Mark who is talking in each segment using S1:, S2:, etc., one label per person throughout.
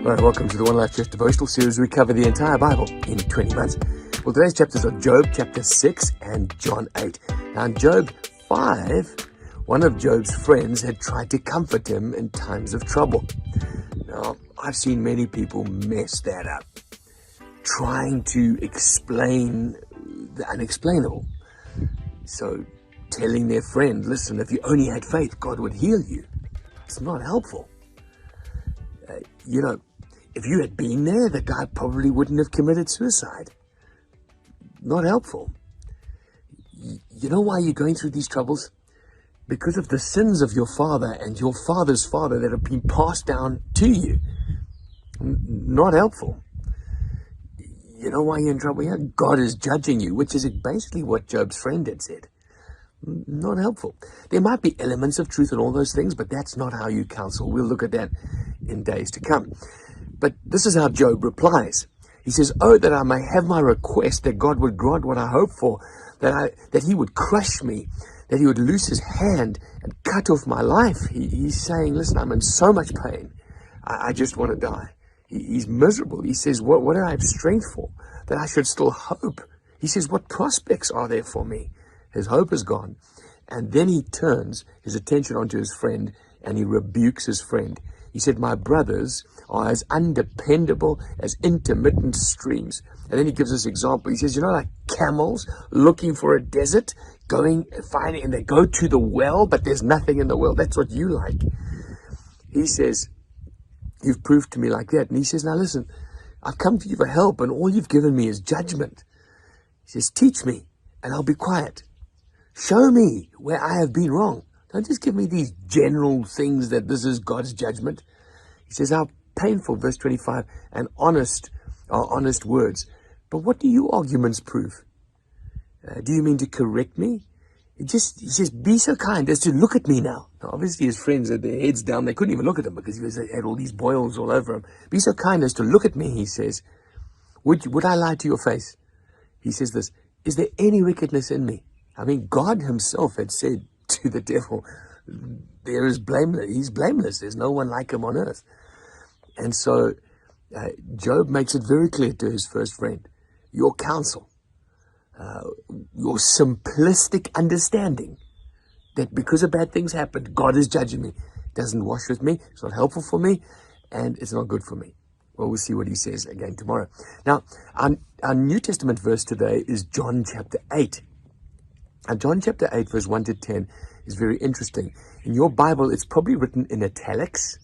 S1: All right, welcome to the One Life Church devotional series. We cover the entire Bible in 20 months. Well, today's chapters are Job chapter 6 and John 8. Now, in Job 5, one of Job's friends had tried to comfort him in times of trouble. Now, I've seen many people mess that up, trying to explain the unexplainable. So, telling their friend, listen, if you only had faith, God would heal you. It's not helpful. If you had been there, the guy probably wouldn't have committed suicide. Not helpful. You know why you're going through these troubles? Because of the sins of your father and your father's father that have been passed down to you. Not helpful. You know why you're in trouble here? God is judging you, which is basically what Job's friend had said. Not helpful. There might be elements of truth in all those things, but that's not how you counsel. We'll look at that in days to come. But this is how Job replies. He says, "Oh, that I may have my request, that God would grant what I hope for, that he would crush me, that he would loose his hand and cut off my life." He's saying, listen, I'm in so much pain. I just want to die. He's miserable. He says, what do I have strength for? That I should still hope. He says, what prospects are there for me? His hope is gone. And then he turns his attention onto his friend and he rebukes his friend. He said, my brothers are as undependable as intermittent streams. And then he gives this example. He says, like camels looking for a desert, finding, and they go to the well, but there's nothing in the well. That's what you like. He says, you've proved to me like that. And he says, now listen, I've come to you for help, and all you've given me is judgment. He says, teach me, and I'll be quiet. Show me where I have been wrong. Don't just give me these general things that this is God's judgment. He says, how painful, verse 25, and honest are honest words. But what do your arguments prove? Do you mean to correct me? He says, be so kind as to look at me now. Now, obviously his friends had their heads down. They couldn't even look at him because he had all these boils all over him. Be so kind as to look at me, he says. Would I lie to your face? He says this, is there any wickedness in me? I mean, God himself had said to the devil, he's blameless. There's no one like him on earth. And so Job makes it very clear to his first friend, your counsel, your simplistic understanding that because of bad things happened, God is judging me, doesn't wash with me, it's not helpful for me, and it's not good for me. Well, we'll see what he says again tomorrow. Now, our New Testament verse today is John chapter 8. And John chapter 8, verse 1 to 10 is very interesting. In your Bible, it's probably written in italics,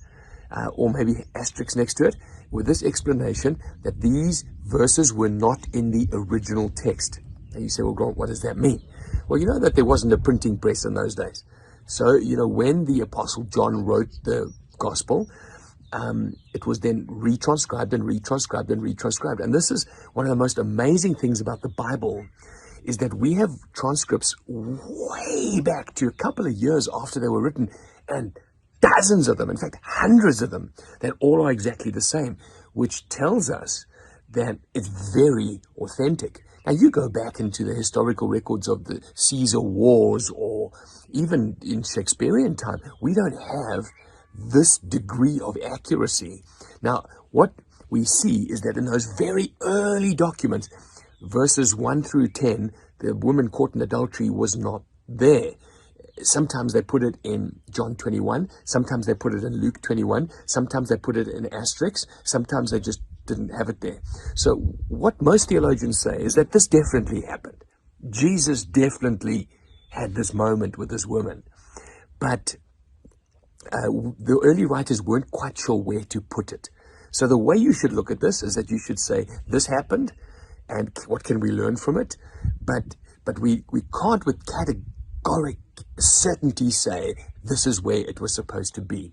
S1: or maybe asterisks next to it, with this explanation that these verses were not in the original text. And you say, well, Grant, what does that mean? Well, you know that there wasn't a printing press in those days. So, when the Apostle John wrote the gospel, it was then retranscribed and retranscribed and retranscribed. And this is one of the most amazing things about the Bible, is that we have transcripts way back to a couple of years after they were written, and dozens of them, in fact, hundreds of them, that all are exactly the same, which tells us that it's very authentic. Now, you go back into the historical records of the Caesar Wars, or even in Shakespearean time, we don't have this degree of accuracy. Now, what we see is that in those very early documents, verses 1 through 10, the woman caught in adultery was not there. Sometimes they put it in John 21. Sometimes they put it in Luke 21. Sometimes they put it in asterisks. Sometimes they just didn't have it there. So what most theologians say is that this definitely happened. Jesus definitely had this moment with this woman. But the early writers weren't quite sure where to put it. So the way you should look at this is that you should say, this happened, and what can we learn from it? But we can't with categoric certainty say this is where it was supposed to be.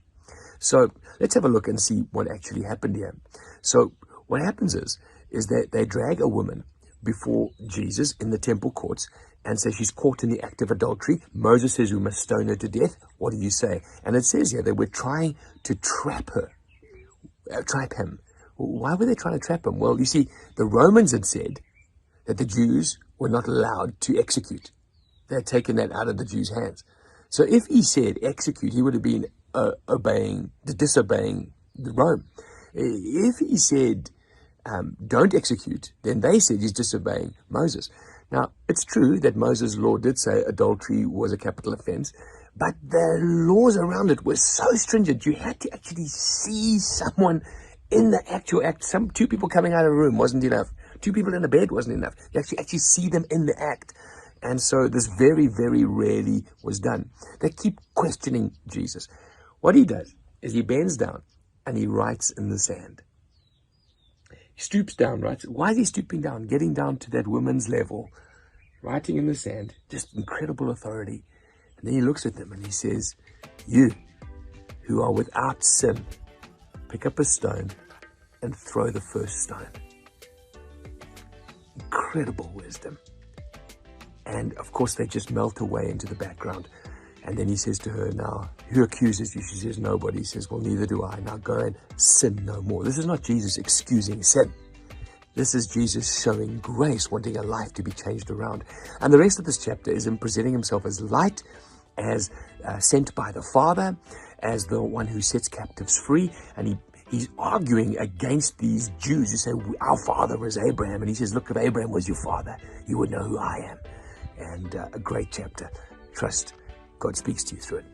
S1: So let's have a look and see what actually happened here. So what happens is that they drag a woman before Jesus in the temple courts and say she's caught in the act of adultery. Moses says we must stone her to death. What do you say? And it says here they were trying to trap him. Why were they trying to trap him? Well, you see, the Romans had said that the Jews were not allowed to execute. They had taken that out of the Jews' hands. So if he said execute, he would have been disobeying the Rome. If he said, don't execute, then they said he's disobeying Moses. Now, it's true that Moses' law did say adultery was a capital offense, but the laws around it were so stringent. You had to actually see someone in the actual act. Two people coming out of a room wasn't enough. Two people in a bed wasn't enough. You actually see them in the act. And so this very, very rarely was done. They keep questioning Jesus. What he does is he bends down and he writes in the sand. He stoops down, writes. Why is he stooping down? Getting down to that woman's level, writing in the sand, just incredible authority. And then he looks at them and he says, you who are without sin, pick up a stone and throw the first stone. Incredible wisdom. And of course, they just melt away into the background. And then he says to her, now, who accuses you? She says, nobody. He says, well, neither do I. Now go and sin no more. This is not Jesus excusing sin. This is Jesus showing grace, wanting a life to be changed around. And the rest of this chapter is him presenting himself as light, as sent by the Father, as the one who sets captives free. And he's arguing against these Jews who say, our father was Abraham. And he says, look, if Abraham was your father, you would know who I am. And a great chapter. Trust God speaks to you through it.